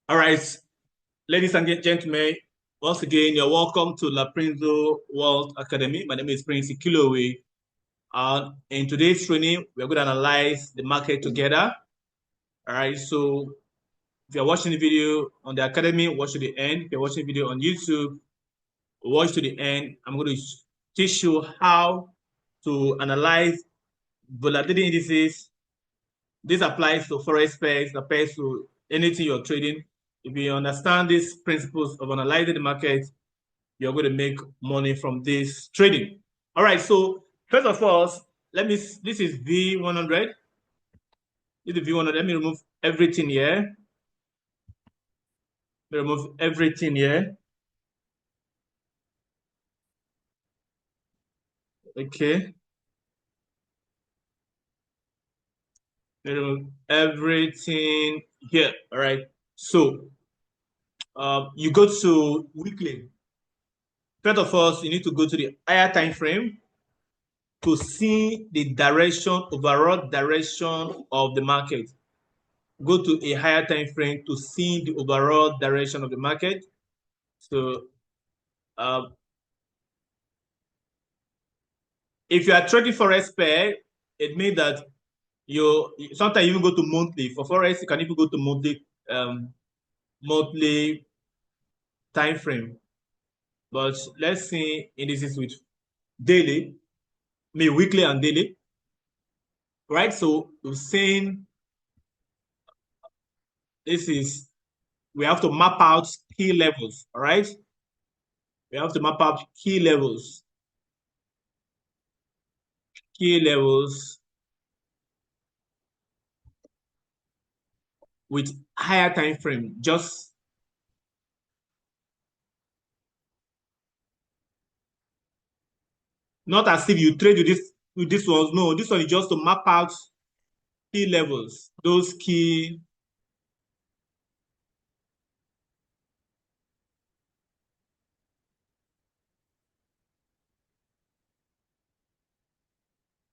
All right, ladies and gentlemen, once again, you're welcome to La Prinzo World Academy. My name is Prince Ikilowe. In today's training, we're going to analyze the market together. All right, so if you're watching the video on the Academy, watch to the end. If you're watching the video on YouTube, watch to the end. I'm going to teach you how to analyze volatility indices. This applies to forex pairs, applies to anything you're trading. If you understand these principles of analyzing the market, you're going to make money from this trading. All right, so first of all, this is V100. This is V100. Let me remove everything here. Remove everything here. Okay. Remove everything here. All right. So you go to weekly. First of all, you need to go to the higher time frame to see the direction, overall direction of the market. Go to a higher time frame to see the overall direction of the market. So if you are trading forex pair, it means that you sometimes even go to monthly. For forex, you can even go to monthly time frame. But let's see indices with daily, weekly and daily. Right? So we've seen we have to map out key levels, all right? We have to map out key levels. Key levels with higher time frame. Just not as if you trade with this one. No, this one is just to map out key levels. Those key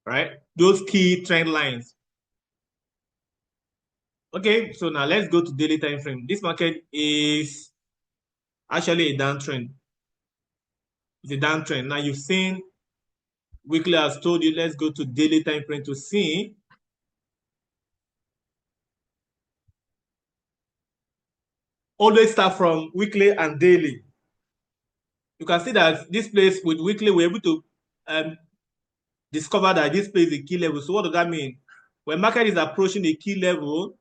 right? Those key trend lines. Okay, so now let's go to daily time frame. This market is actually a downtrend. It's a downtrend. Now you've seen weekly has told you, let's go to daily time frame to see. Always start from weekly and daily. You can see that this place with weekly, we're able to discover that this place is a key level. So what does that mean? When market is approaching a key level,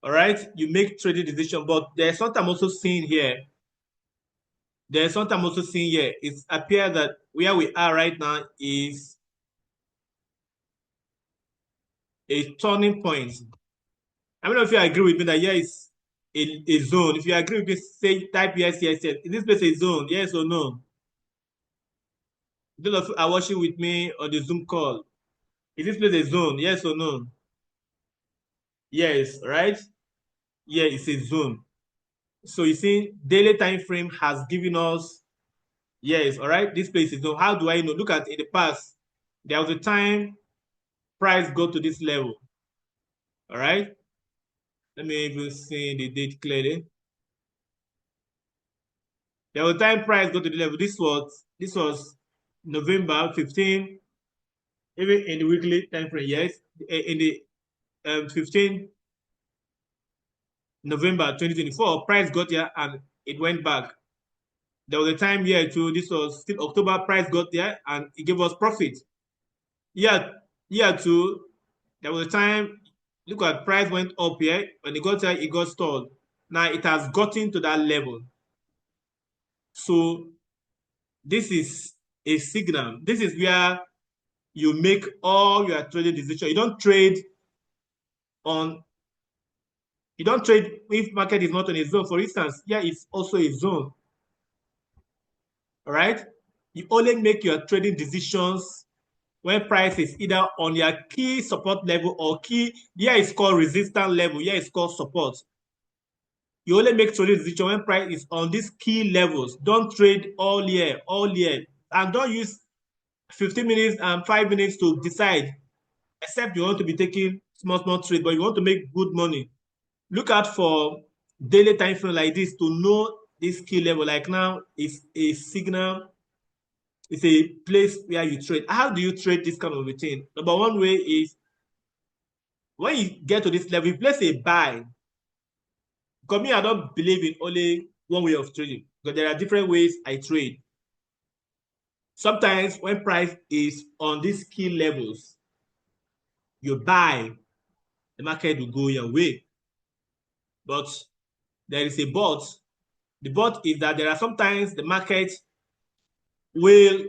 all right, you make trading decision. But there's something I'm also seeing here. There's something I'm also seeing here. It appears that where we are right now is a turning point. I don't know if you agree with me that here is a zone. If you agree with me, say type yes, yes, yes. Is this place a zone? Yes or no? Those of you are watching with me on the Zoom call. Is this place a zone? Yes or no? Yes, right? Yeah, it's a zone. So you see, daily time frame has given us yes, all right. This place is zone. How do I know? Look at in the past, there was a time price go to this level. All right. Let me even see the date clearly. There was a time price go to the level. This was November 15, even in the weekly time frame. Yes, in the 15 November 2024, price got here and it went back. There was a time here too. This was still October. Price got there and it gave us profit. Year two, there was a time. Look at price went up here. When it got there, it got stalled. Now it has gotten to that level. So this is a signal. This is where you make all your trading decisions. On you don't trade if market is not on a zone. For instance, here it's also a zone. All right. You only make your trading decisions when price is either on your key support level or key, here is called resistance level, here is called support. You only make trading decision when price is on these key levels. Don't trade all year. And don't use 15 minutes and 5 minutes to decide, except you want to be taking small trade, but you want to make good money. Look out for daily time frame like this to know this key level. Like now, it's a signal. It's a place where you trade. How do you trade this kind of routine? Number one way is when you get to this level, you place a buy. Because me, I don't believe in only one way of trading because there are different ways I trade. Sometimes when price is on these key levels, you buy, the market will go your way. But there is a but. The but is that there are sometimes the market will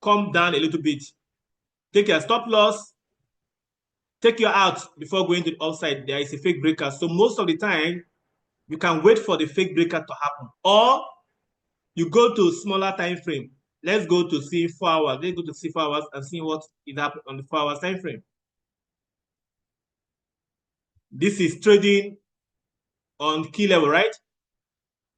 come down a little bit. Take your stop loss, take your out before going to the upside. There is a fake breaker. So most of the time, you can wait for the fake breaker to happen. Or you go to smaller time frame. Let's go to see 4 hours. Let's go to see 4 hours and see what is happening on the 4 hours time frame. This is trading on key level, right?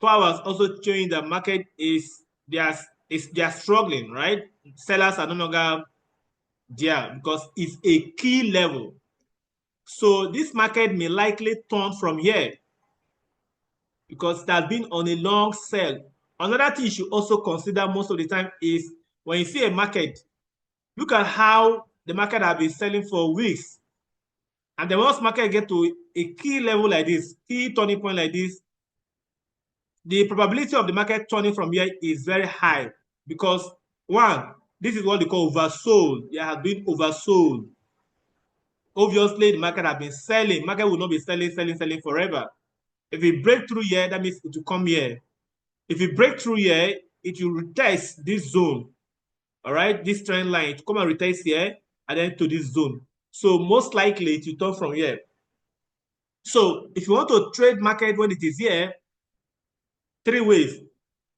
4 hours also showing the market is they are struggling, right? Sellers are no longer there because it's a key level. So this market may likely turn from here because it has been on a long sell. Another thing you should also consider most of the time is when you see a market, look at how the market has been selling for weeks. And then once market get to a key level like this, key turning point like this, the probability of the market turning from here is very high because one, this is what they call oversold. There has been oversold. Obviously, the market has been selling. Market will not be selling forever. If it break through here, that means it will come here. If it break through here, it will retest this zone. All right, this trend line to come and retest here and then to this zone. So most likely it will turn from here. So if you want to trade market when it is here, 3 ways.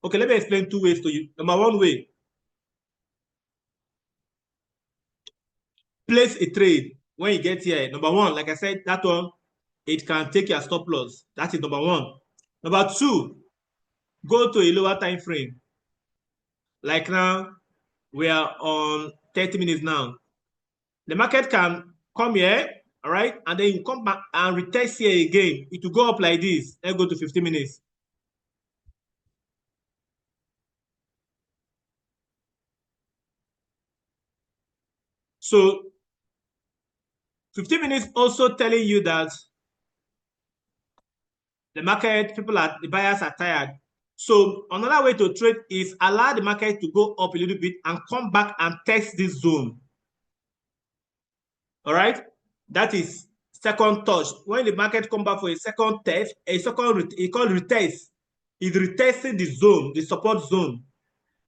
Okay, let me explain 2 ways to you. Number 1 way, place a trade when you get here. Number 1, like I said, that one, it can take your stop loss. That is number 1. Number 2, go to a lower time frame. Like now, we are on 30 minutes now. The market can come here, all right, and then you come back and retest here again. It will go up like this, then go to 15 minutes. So 15 minutes also telling you that the market, the buyers are tired. So another way to trade is allow the market to go up a little bit and come back and test this zone. All right, that is second touch. When the market come back for a second test, it's called retest. It's retesting the zone, the support zone.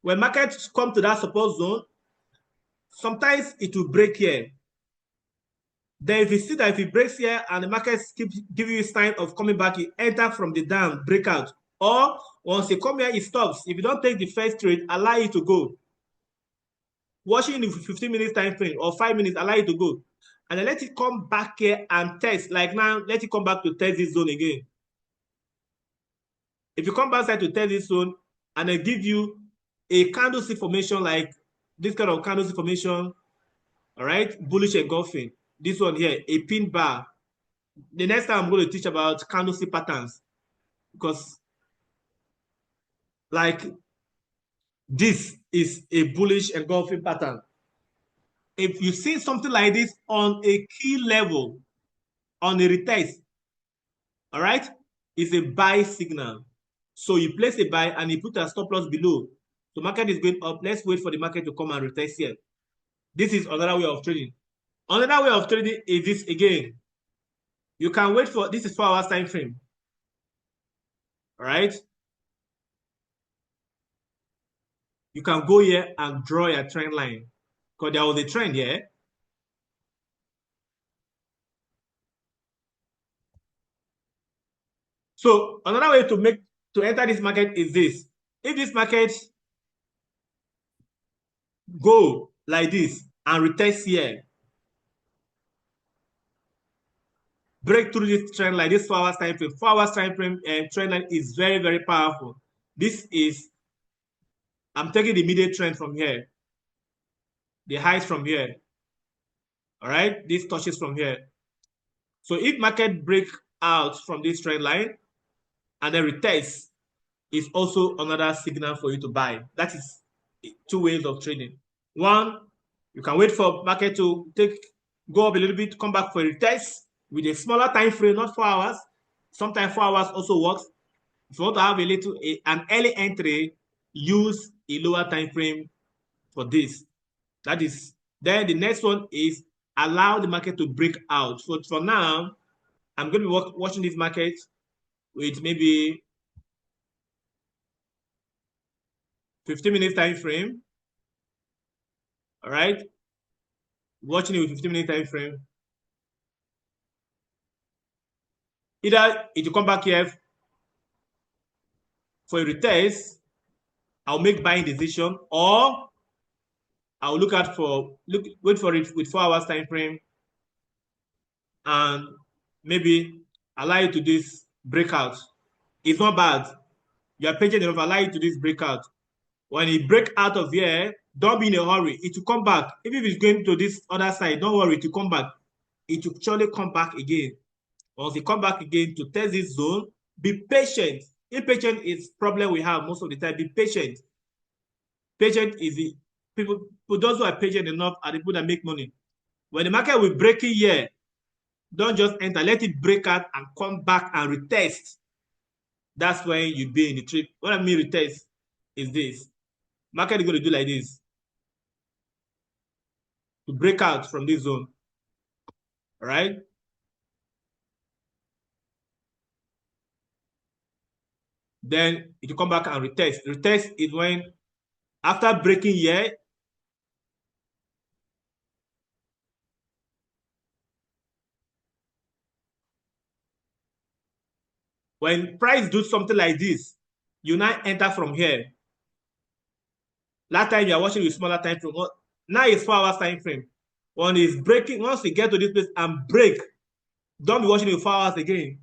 When markets come to that support zone, sometimes it will break here. Then if you see that if it breaks here and the market keeps giving you a sign of coming back, you enter from the down, breakout. Or once you come here, it stops. If you don't take the first trade, allow it to go. Watching in 15 minutes time frame or 5 minutes, allow it to go. And then let it come back here and test. Like now, let it come back to test this zone again. If you come back to test this zone and then give you a candlestick formation like this kind of candlestick formation, all right, bullish engulfing. This one here, a pin bar. The next time I'm going to teach about candlestick patterns because like this is a bullish engulfing pattern. If you see something like this on a key level, on a retest, all right, it's a buy signal. So you place a buy and you put a stop loss below. So market is going up. Let's wait for the market to come and retest here. This is another way of trading. Another way of trading is this again. You can wait for, this is 4 hours time frame. All right. You can go here and draw your trend line because there was a trend here. So another way to enter this market is this. If this market go like this and retest here, break through this trend line, this 4 hours time frame. 4 hours time frame and trend line is very, very powerful. This is, I'm taking the immediate trend from here, the highs from here. All right, this touches from here. So if market break out from this trend line and then retest is also another signal for you to buy. That is two ways of trading. One, you can wait for market to go up a little bit, come back for a retest with a smaller time frame, not 4 hours. Sometimes 4 hours also works. If you want to have an early entry, use a lower time frame for this. That is. Then the next one is allow the market to break out. So for now, I'm going to be watching this market with maybe 15 minutes time frame. All right, watching it with 15-minute time frame. Either it will come back here for a retest, I'll make buying decision, or I'll wait for it with 4 hours time frame and maybe allow it to this breakout. It's not bad. You are patient enough, allow it to this breakout. When it break out of here, don't be in a hurry. It will come back. Even if it's going to this other side, don't worry, it will come back. It will surely come back again. Once it come back again to test this zone, be patient. Impatient is problem we have most of the time. Be patient. Patient is the people, those who are patient enough are the people that make money. When the market will break in here, don't just enter. Let it break out and come back and retest. That's when you be in the trade. What I mean retest is this. Market is going to do like this to break out from this zone. All right? Then it will come back and retest. Retest is when after breaking here, when price do something like this, you now enter from here. Last time you are watching with smaller time frame. Now it's 4 hours time frame. When it's breaking, once you get to this place and break, don't be watching with 4 hours again.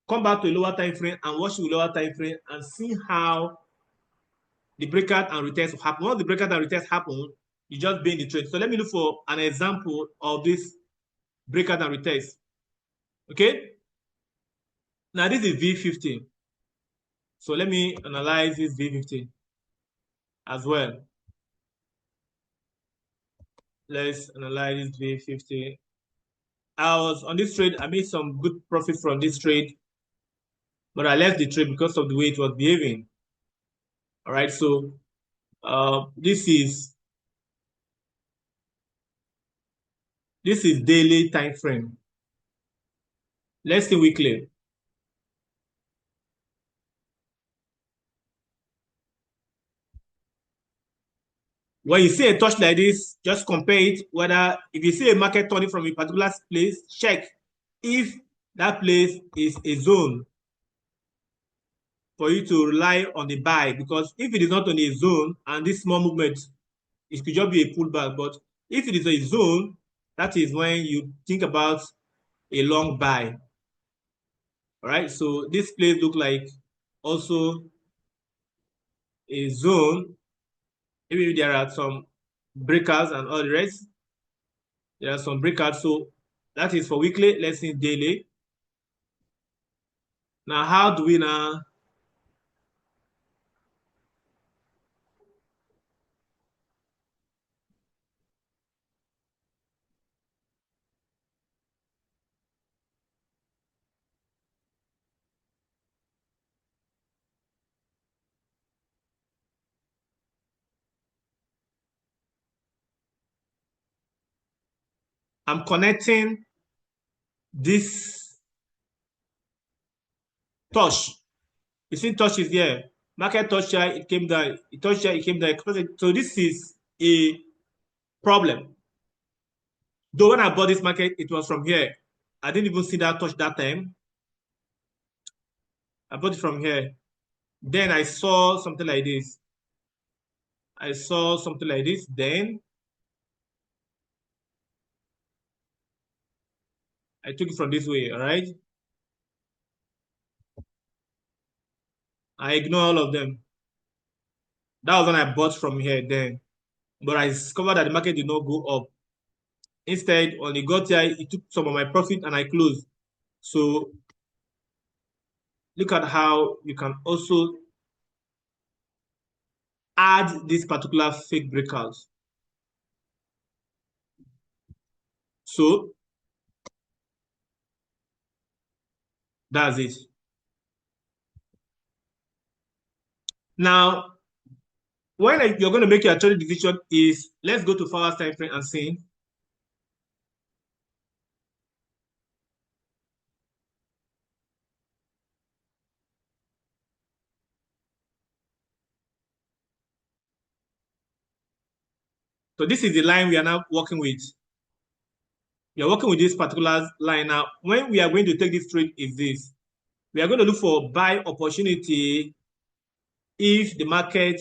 Come back to a lower time frame and watch with lower time frame and see how the breakout and retest will happen. Once the breakout and retest happen, you just be in the trade. So let me look for an example of this breakout and retest. Okay? Now this is V15. So let me analyze this V15 as well. Let's analyze this V15. I was on this trade. I made some good profit from this trade, but I left the trade because of the way it was behaving. All right, so this is daily time frame. Let's see weekly. When you see a touch like this, just compare it. Whether if you see a market turning from a particular place, check if that place is a zone for you to rely on the buy. Because if it is not on a zone and this small movement, it could just be a pullback. But if it is a zone, that is when you think about a long buy. All right, so this place look like also a zone. Maybe there are some breakers and all the rest. There are some breakouts. So that is for weekly. Let's see daily. Now, how do we now I'm connecting this touch. You see, touch is here. Market touch here, it came down. It touched here, it came down. So this is a problem. Though when I bought this market, it was from here. I didn't even see that touch that time. I bought it from here. Then I saw something like this. I saw something like this. Then I took it from this way, all right? I ignore all of them. That was when I bought from here then. But I discovered that the market did not go up. Instead, when it got here, it took some of my profit and I closed. So look at how you can also add this particular fake breakout. So that's it. Now, when you're going to make your trading decision is, let's go to 4 hours time frame and see. So this is the line we are now working with. We are working with this particular line now. When we are going to take this trade is this. We are going to look for buy opportunity if the market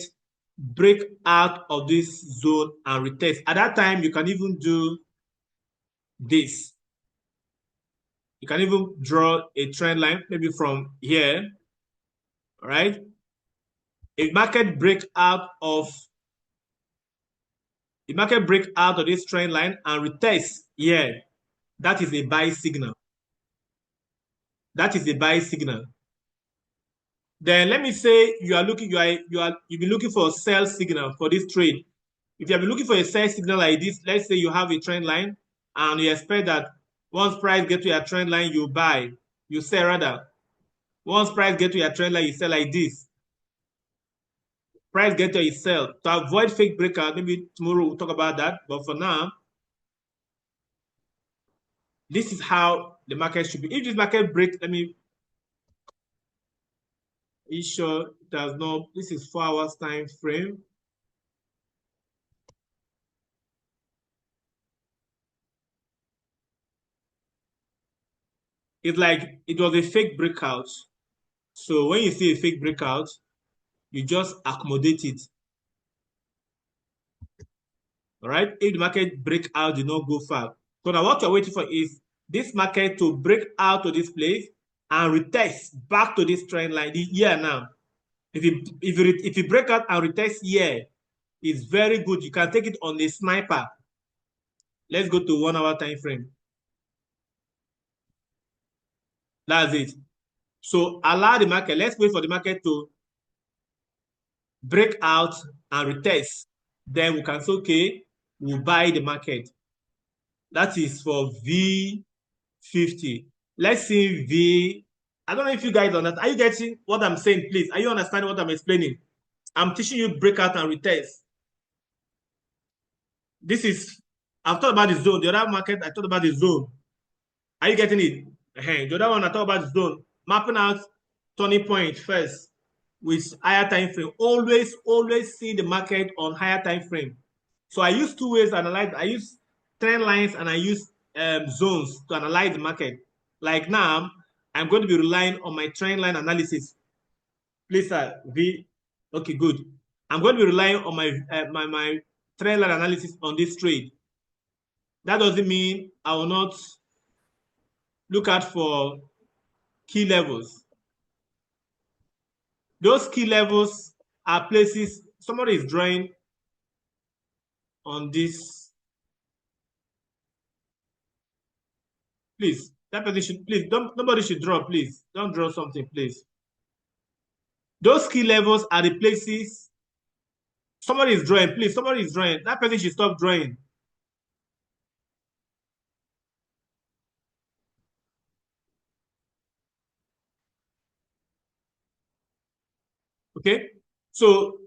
break out of this zone and retest. At that time, you can even do this. You can even draw a trend line, maybe from here, all right? If market break out of this trend line and retest here, that is a buy signal. That is a buy signal. Then let me say you've been looking for a sell signal for this trade. If you have been looking for a sell signal like this, let's say you have a trend line and you expect that once price get to your trend line, you buy, you sell rather. Once price get to your trend line, you sell like this. Price get to you sell. To avoid fake breakout, maybe tomorrow we'll talk about that. But for now, this is how the market should be. If this market break, let me be sure it does not. This is 4 hours time frame. It's like it was a fake breakout. So when you see a fake breakout, you just accommodate it. All right. If the market break out, do not go far. So now what you're waiting for is this market to break out to this place and retest back to this trend line here now. If you break out and retest here, it's very good. You can take it on a sniper. Let's go to 1 hour time frame. That's it. So allow the market. Let's wait for the market to break out and retest. Then we can say, okay, we'll buy the market. That is for V50. Let's see V. I don't know if you guys understand. Are you getting what I'm saying, please? Are you understanding what I'm explaining? I'm teaching you breakout and retest. This is, I've talked about the zone. The other market, I talked about the zone. Are you getting it? The other one, I talked about the zone. Mapping out turning point first with higher time frame. Always see the market on higher time frame. So I use 2 ways to analyze. I use trend lines and I use zones to analyze the market. Like now, I'm going to be relying on my trend line analysis. Please, sir, V. Okay, good. I'm going to be relying on my trend line analysis on this trade. That doesn't mean I will not look out for key levels. Those key levels are places somebody is drawing on this. Please, that person should, please, nobody should draw, please. Don't draw something, please. Those key levels are the places somebody is drawing, please. Somebody is drawing. That person should stop drawing. Okay? So,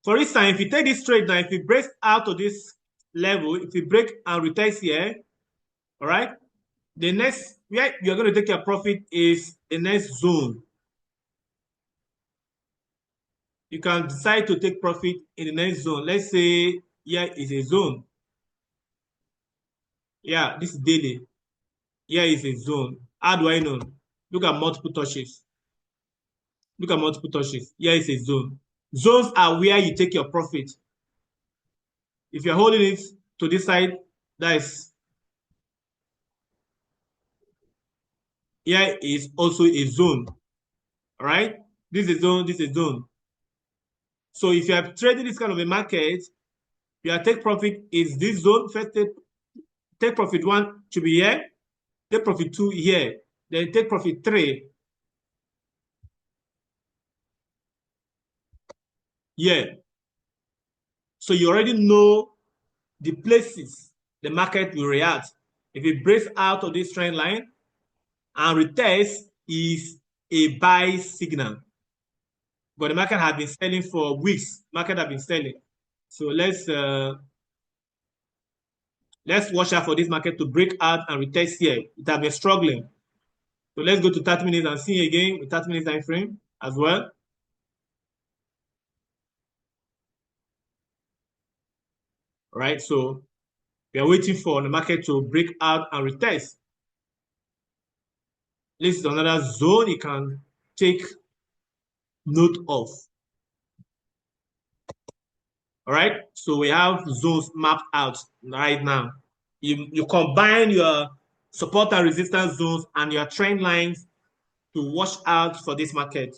for instance, if you take this trade now, if it breaks out of this level, if you break and retest here, all right, the next where you're going to take your profit is the next zone. You can decide to take profit in the next zone. Let's say here is a zone. Yeah, this is daily. Here is a zone. How do I know? Look at multiple touches. Look at multiple touches. Here is a zone. Zones are where you take your profit. If you're holding it to this side, that is, here is also a zone. All right? This is a zone, this is a zone. So if you are trading this kind of a market, your take profit is this zone. First take profit one should be here. take profit 2 here, then take profit 3 here. So you already know the places the market will react. If it breaks out of this trend line and retest is a buy signal. But the market has been selling for weeks. Market has been selling. So let's watch out for this market to break out and retest here. It has been struggling. So let's go to 30 minutes and see again with 30 minutes time frame as well. All right, so we are waiting for the market to break out and retest. This is another zone you can take note of. All right, so we have zones mapped out right now. You combine your support and resistance zones and your trend lines to watch out for this market.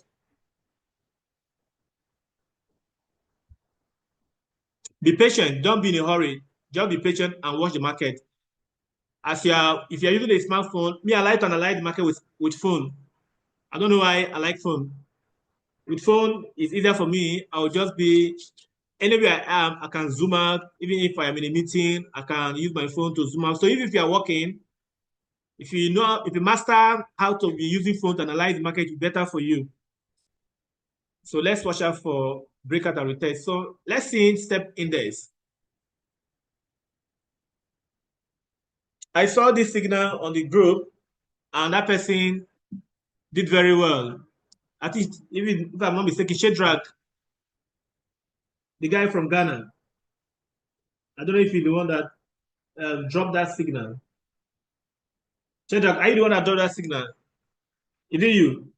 Be patient. Don't be in a hurry. Just be patient and watch the market. If you're using a smartphone, me, I like to analyze the market with phone. I don't know why I like phone. With phone, it's easier for me. I'll just be anywhere I am. I can zoom out. Even if I am in a meeting, I can use my phone to zoom out. So even if you are working, if you master how to be using phone to analyze the market, it's better for you. So let's watch out for breakout and retest. So let's see step index. I saw this signal on the group, and that person did very well. I think, even if I'm not mistaken, Shedrack, the guy from Ghana. I don't know if he's the one that dropped that signal. Shedrack, are you the one that dropped that signal? Is it you?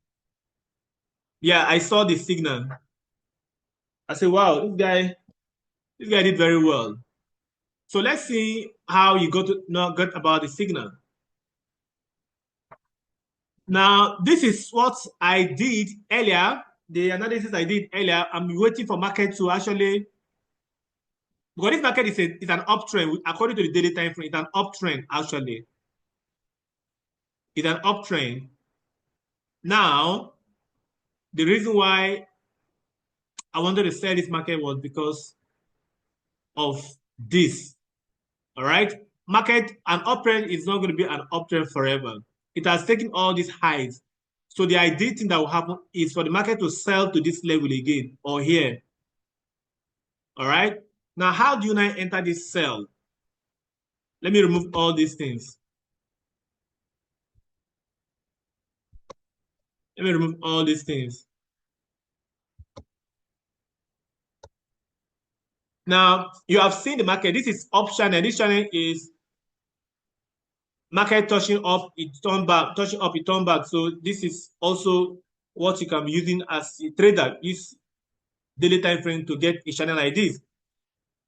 Yeah, I saw the signal. I said, wow, this guy did very well. So let's see how you got to know got about the signal. Now, this is what I did earlier, the analysis I did earlier. I'm waiting for market to actually, because this market is an uptrend, according to the daily time frame, it's an uptrend actually. It's an uptrend. Now, the reason why I wanted to sell this market was because of this. All right. Market, an uptrend is not going to be an uptrend forever. It has taken all these highs. So the ideal thing that will happen is for the market to sell to this level again or here. All right. Now, how do you now enter this sell? Let me remove all these things. Let me remove all these things. Now, you have seen the market. This is up channel. This channel is market touching up, it turned back, touching up, it turned back. So this is also what you can be using as a trader. Use daily time frame to get a channel like this.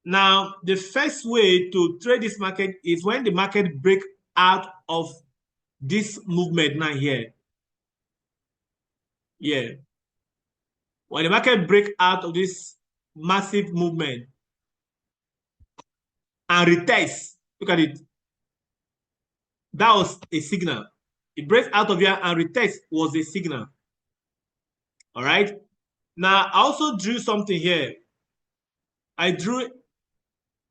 Now, the first way to trade this market is when the market break out of this movement now here. Yeah. When the market break out of this massive movement and retest, look at it. That was a signal. It breaks out of here and retest was a signal. All right. Now, I also drew something here. I drew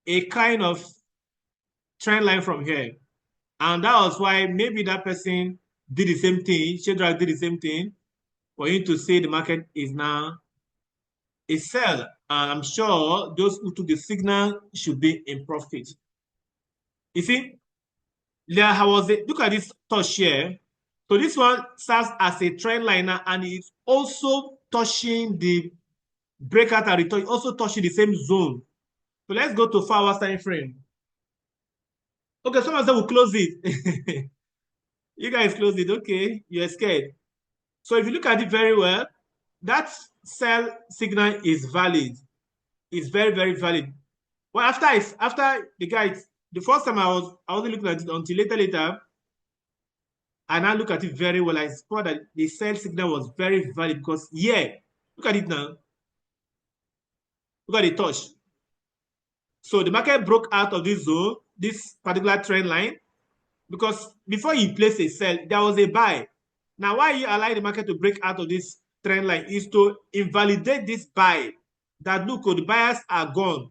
a kind of trend line from here. And that was why maybe that person did the same thing. Shedrack did the same thing for him to say the market is now a sell. And I'm sure those who took the signal should be in profit. You see, there was a look at this touch here. So this one serves as a trend liner and it's also touching the breakout and return, also touching the same zone. So let's go to 4 hours time frame. Okay, someone said we'll close it. You guys close it. Okay, you're scared. So if you look at it very well, that sell signal is valid. It's very, very valid. Well, after the guys, the first time I wasn't looking at it until later, and I look at it very well. I saw that the sell signal was very valid because yeah, look at it now. Look at the touch. So the market broke out of this zone, this particular trend line, because before you place a sell, there was a buy. Now, why you allow the market to break out of this trend line is to invalidate this buy. That look, the buyers are gone.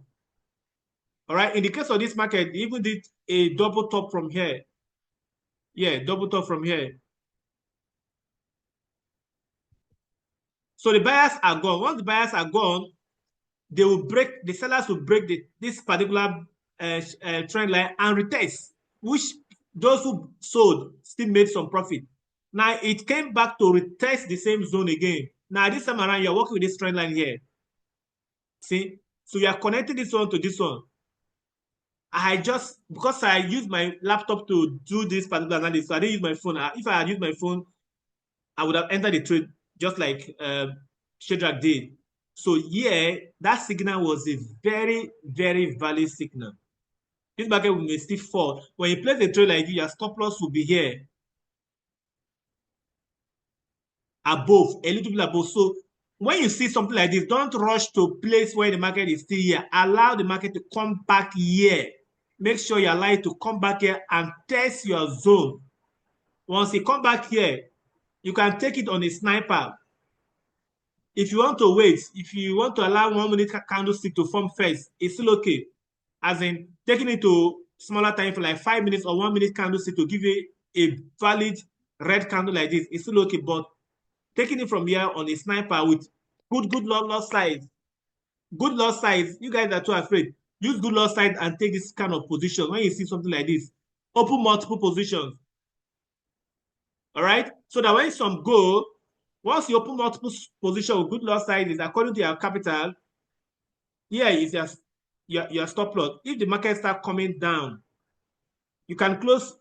All right. In the case of this market, they even did a double top from here. Yeah, double top from here. So the buyers are gone. Once the buyers are gone, they will break. The sellers will break this particular trend line and retest, which those who sold still made some profit. Now it came back to retest the same zone again. Now this time around, you're working with this trend line here. See, so you are connecting this one to this one. I just, because I use my laptop to do this particular analysis, so I didn't use my phone. If I had used my phone, I would have entered the trade just like Shadrach did. So yeah, that signal was a very, very valid signal. This market may still fall. When you place a trade like this, your stop loss will be here above, a little bit above. So when you see something like this, don't rush to place where the market is still here. Allow the market to come back here. Make sure you allow it to come back here and test your zone. Once it come back here, you can take it on a sniper. If you want to wait, if you want to allow 1 minute candlestick to form first, it's still okay. As in taking it to smaller time for like 5 minutes or 1 minute candlestick to give you a valid red candle like this, it's still okay. But taking it from here on a sniper with good loss size, good loss size, you guys are too afraid. Use good loss size and take this kind of position when you see something like this. Open multiple positions. All right. So that when some go, once you open multiple position with good loss sizes according to your capital, here is your stop loss. If the market start coming down, you can close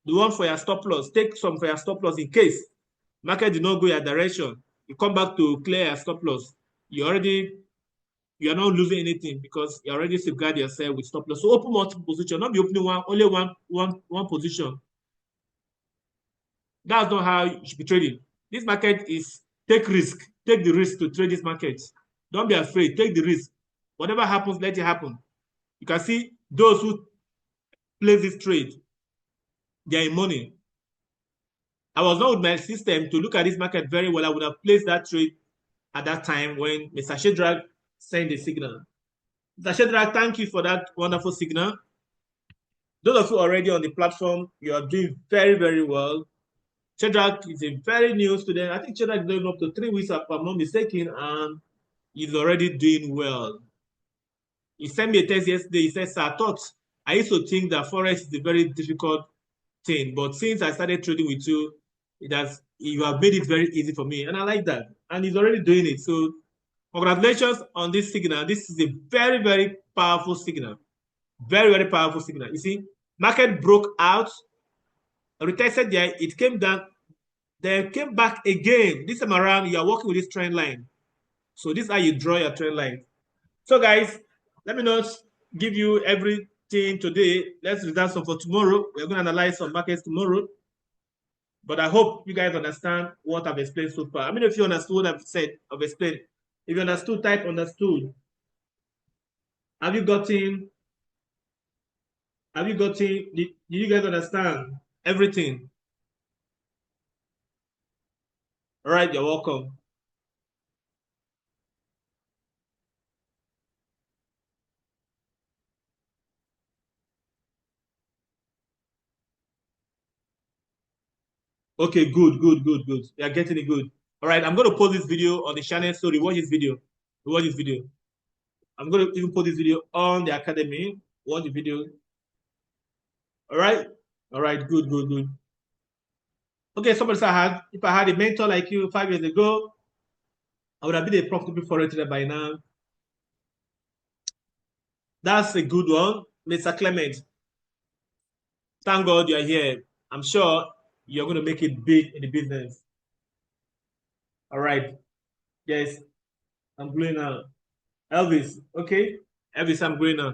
the one for your stop loss. Take some for your stop loss in case market did not go your direction. You come back to clear your stop loss. You are not losing anything because you already safeguard yourself with stop loss. So open multiple position, not be opening only one position. That's not how you should be trading. This market is take risk. Take the risk to trade this market. Don't be afraid. Take the risk. Whatever happens, let it happen. You can see those who place this trade, they are in money. I was not with my system to look at this market very well. I would have placed that trade at that time when Mr. Shadrach sent the signal. Mr. Shadrach, thank you for that wonderful signal. Those of you already on the platform, you are doing very, very well. Shadrach is a very new student. I think Shadrach is going up to 3 weeks, if I'm not mistaken, and he's already doing well. He sent me a text yesterday. He said, "Sir, I used to think that Forex is a very difficult thing, but since I started trading with you, you have made it very easy for me." And I like that. And he's already doing it. So congratulations on this signal. This is a very, very powerful signal. Very, very powerful signal. You see, market broke out, retested there, it came down, then came back again. This time around, you are working with this trend line. So this is how you draw your trend line. So guys, let me not give you everything today. Let's reserve some for tomorrow. We're going to analyze some markets tomorrow. But I hope you guys understand what I've explained so far. I mean, if you understood what I've said, I've explained. If you understood, type understood. Have you gotten, did you guys understand everything? All right, you're welcome. Okay, good. You're getting it good. All right, I'm going to post this video on the channel. So rewatch this video. Rewatch this video. I'm going to even put this video on the academy. Watch the video. All right. All right. Good. Okay, somebody said if I had a mentor like you 5 years ago, I would have been a profitable forex trader by now. That's a good one, Mr. Clement. Thank God you're here. I'm sure you're going to make it big in the business. All right. Yes, I'm going now. Elvis, okay? Elvis, I'm going now.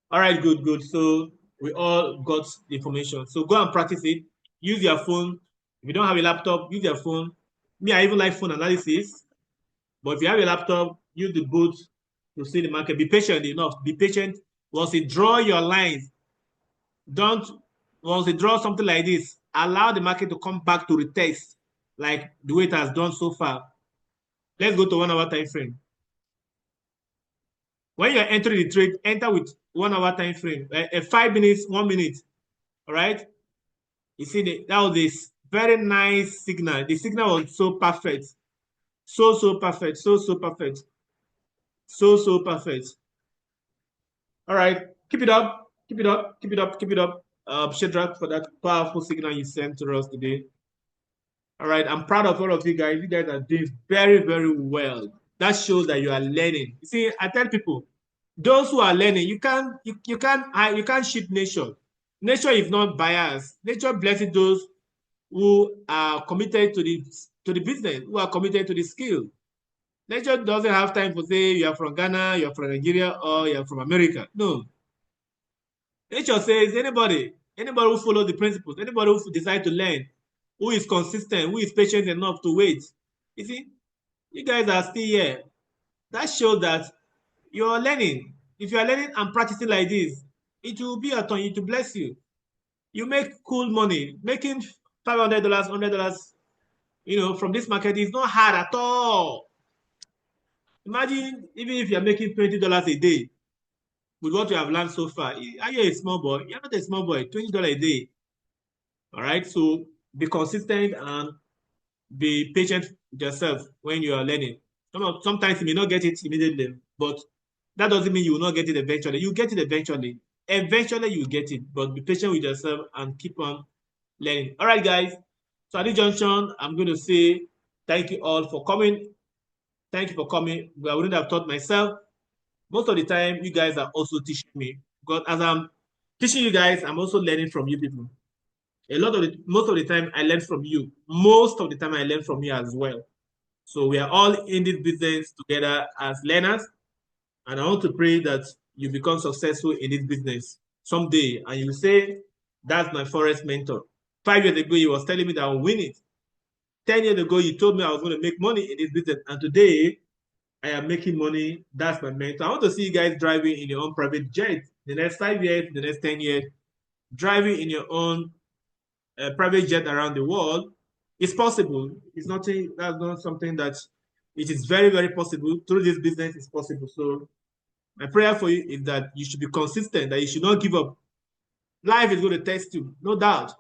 All right, good. So we all got the information. So go and practice it. Use your phone. If you don't have a laptop, use your phone. Me, I even like phone analysis. But if you have a laptop, use the boot to see the market. Be patient enough. Be patient. Once you draw your lines, don't once they draw something like this, allow the market to come back to retest like the way it has done so far. Let's go to 1 hour time frame. When you're entering the trade, enter with 1 hour time frame, 5 minutes, 1 minute. All right. You see, that was this very nice signal. The signal was so perfect. So perfect. So perfect. So perfect. All right. Keep it up. Keep it up. Keep it up. Keep it up. Shadrach, for that powerful signal you sent to us today. All right. I'm proud of all of you guys. You guys are doing very, very well. That shows that you are learning. You see, I tell people, those who are learning, you can't cheat nature. Nature is not biased. Nature blesses those who are committed to the business, who are committed to the skill. Nature doesn't have time for say you are from Ghana, you are from Nigeria, or you are from America. No. Nature says anybody who follows the principles, anybody who decides to learn, who is consistent, who is patient enough to wait. You see, you guys are still here. That shows that you're learning. If you are learning and practicing like this, it will be a turn, it will bless you. You make cool money. Making $500, $100, from this market is not hard at all. Imagine even if you're making $20 a day with what you have learned so far. Are you a small boy? You're not a small boy. $20 a day. All right. So be consistent and be patient with yourself when you are learning. Sometimes you may not get it immediately, but that doesn't mean you will not get it eventually. You get it eventually. Eventually you get it, but be patient with yourself and keep on learning. All right, guys. So at this junction, I'm going to say thank you all for coming. Thank you for coming. I wouldn't have taught myself. Most of the time, you guys are also teaching me. Because as I'm teaching you guys, I'm also learning from you people. Most of the time, I learn from you. Most of the time, I learn from you as well. So we are all in this business together as learners. And I want to pray that you become successful in this business someday. And you say, that's my forex mentor. 5 years ago, he was telling me that I'll win it. 10 years ago, he told me I was going to make money in this business. And today, I am making money. That's my mentor. I want to see you guys driving in your own private jet the next 5 years, the next 10 years, driving in your own private jet around the world. It's possible. It's nothing, that's not something that it is very, very possible. Through this business, it's possible. So my prayer for you is that you should be consistent, that you should not give up. Life is going to test you, no doubt.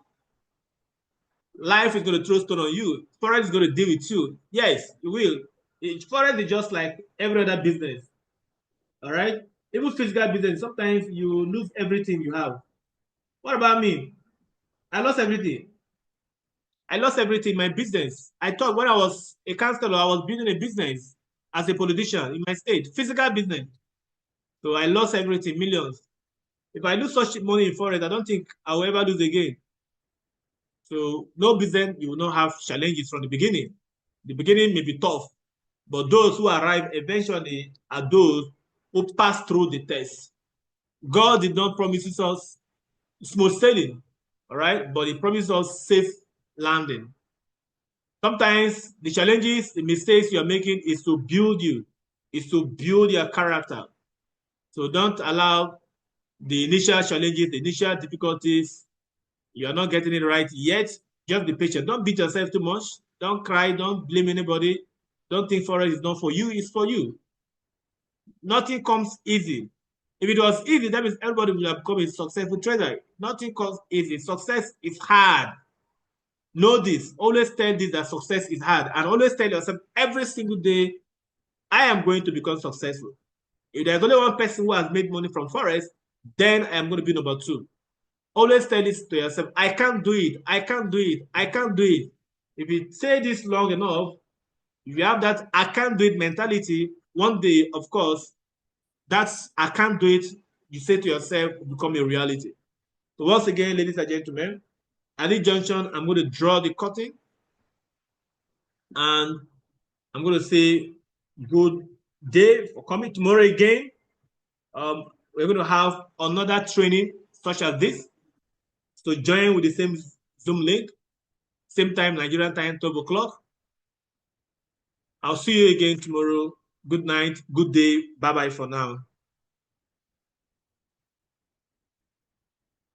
Life is going to throw stone on you. Forex is going to deal with you. Yes, it will. Forex is just like every other business. All right? Even physical business, sometimes you lose everything you have. What about me? I lost everything. I lost everything in my business. I thought when I was a counselor, I was building a business as a politician in my state, physical business. So I lost everything, millions. If I lose such money in forex, I don't think I will ever lose again. So no business, you will not have challenges from the beginning. The beginning may be tough, but those who arrive eventually are those who pass through the test. God did not promise us smooth sailing, all right, but He promised us safe landing. Sometimes the challenges, the mistakes you are making is to build you, is to build your character. So don't allow the initial challenges, the initial difficulties, you are not getting it right yet. Just be patient. Don't beat yourself too much. Don't cry. Don't blame anybody. Don't think forex is not for you. It's for you. Nothing comes easy. If it was easy, that means everybody will have become a successful trader. Nothing comes easy. Success is hard. Know this. Always tell this that success is hard. And always tell yourself every single day, I am going to become successful. If there's only one person who has made money from forex, then I am going to be number 2. Always tell this to yourself, I can't do it. I can't do it. I can't do it. If you say this long enough, if you have that I can't do it mentality, one day, of course, that's I can't do it, you say to yourself, will become a reality. So once again, ladies and gentlemen, at this junction, I'm going to draw the curtain and I'm going to say good day for coming tomorrow again. We're going to have another training such as this. So join with the same Zoom link, same time, Nigerian time, 12 o'clock. I'll see you again tomorrow. Good night, good day. Bye-bye for now.